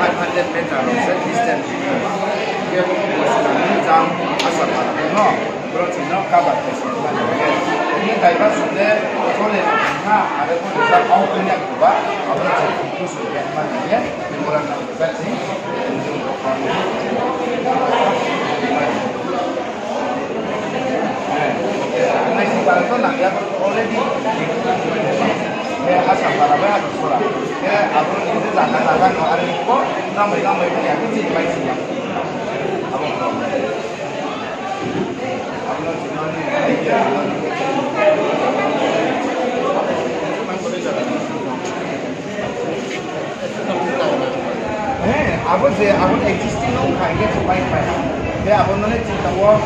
500 meter distance. Dia berjalan jam asal pada no, berarti no kabar besar. Ini kaitan sudah oleh kita ada pun kita mau punya juga, apa itu sudah mana ya, ukuran besar sih. Nah, ini barang itu nak ya already asal pada banyak surat. Ya, aku ini jangan orang itu ramai punya itu sih baik sih. Aku existing orang kaya sebaik baik. Ya, aku nanti cerita 400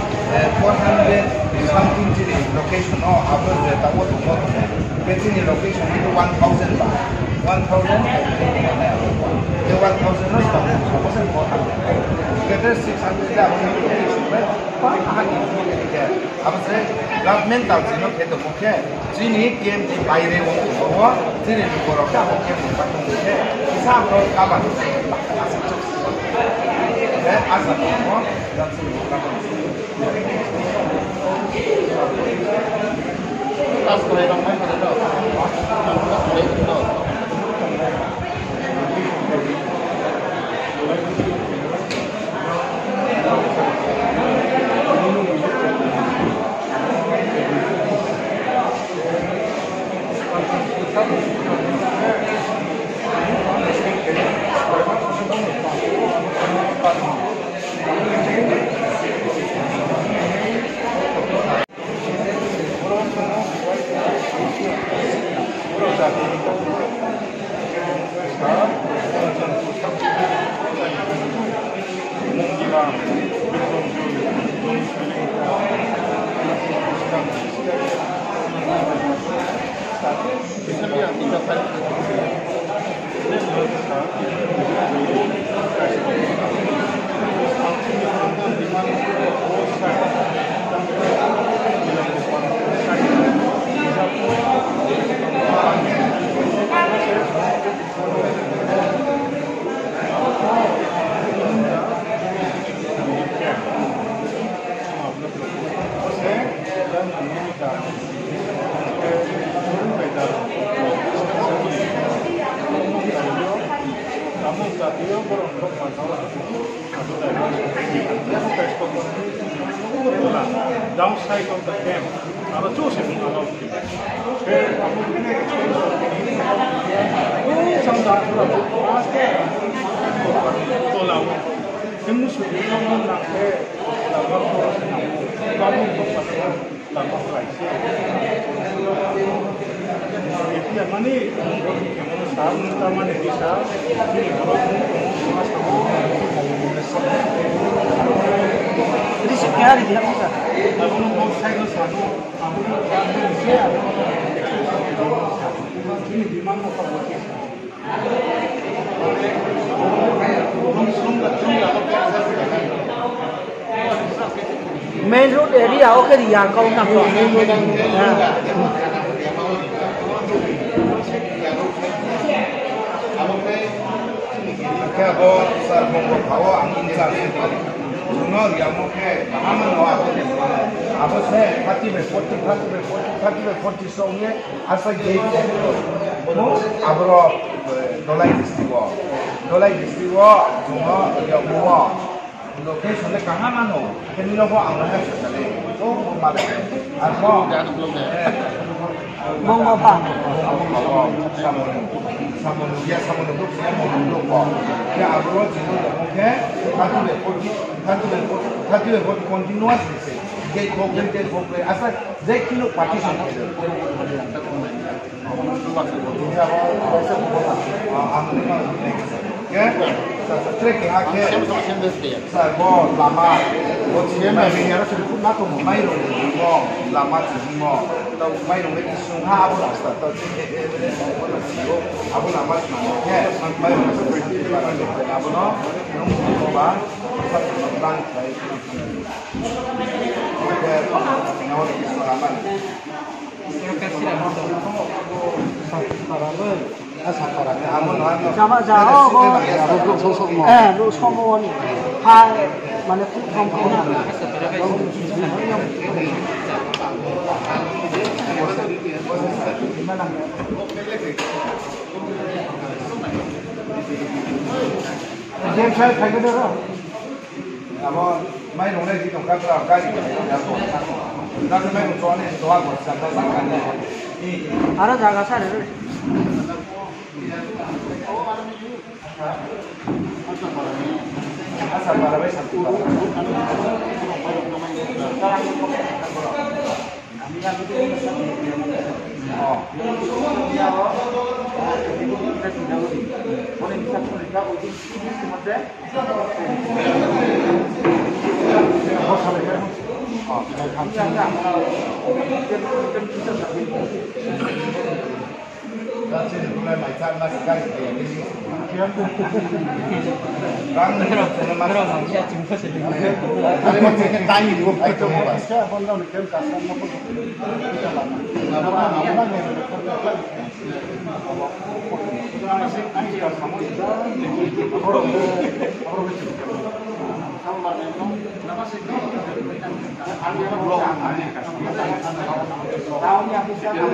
something jadi location. Oh, aku tahu tu mau tu. Jadi location itu 1,000 baht. 1,000. Dia 1,000 no setengah. Kita 600 dah punya location. Apa ini dia? Apa sih? Government tahu sih no kita mungkin. Sini game di bayar orang bawa. Sini di korang mungkin bukan mungkin. Kita harus kawan. Asal semua dan semua tas kelihatan main pada dok, tas kelihatan dok. Downside of the camp, jadi sekian tidak bisa. Main road area oke di yang kau nak buat. Kaya ko sa monggo kawo ang inila Junor yang mungkin pahaman awak tu. Apa saya 40 songnya asal jadi. Abro dolai istiwa Junor yang mua. Location le kहाँ मानो? Kini logo ang lahat sa tali. So mali. Ako. Monggo pa. Samono dia samono grup saya mau dulu kok. Ya abro Junor mungkin Hati le continuous dise. Gate program asal zai kilo partition. Ya, trekking akhir. Saya mau lama. Saya main yang harus diput nak tu main rumah lama sih mau. Tahu main rumah itu sungai apa rasa tahu sih. Apa lama sih mau. Ya, main rumah seperti itu. Apa no? Rumah apa? Satu bang saya. Oke, nyawa di selama. Saya kasih dah. Sekarang Abon noan no. Sama jauh kok. Lu somon. Hai, mana tuh kampung. Dia saya kaget dah. Abon mai nong lagi tong kat lah kali. Nanti mai nong tuan ni tuan buat sampai sangat ni. Ada jaga sana tu. Asal barabai satu. Oh. Kasi mulai macam masih kan ini. Kan terus saya jumpa sedikit. Ada macam tanya dulu itu apa? Saya pandang ni kan kasar apa tu? Kita lama. Nama ni. Tahu ni aku siapa?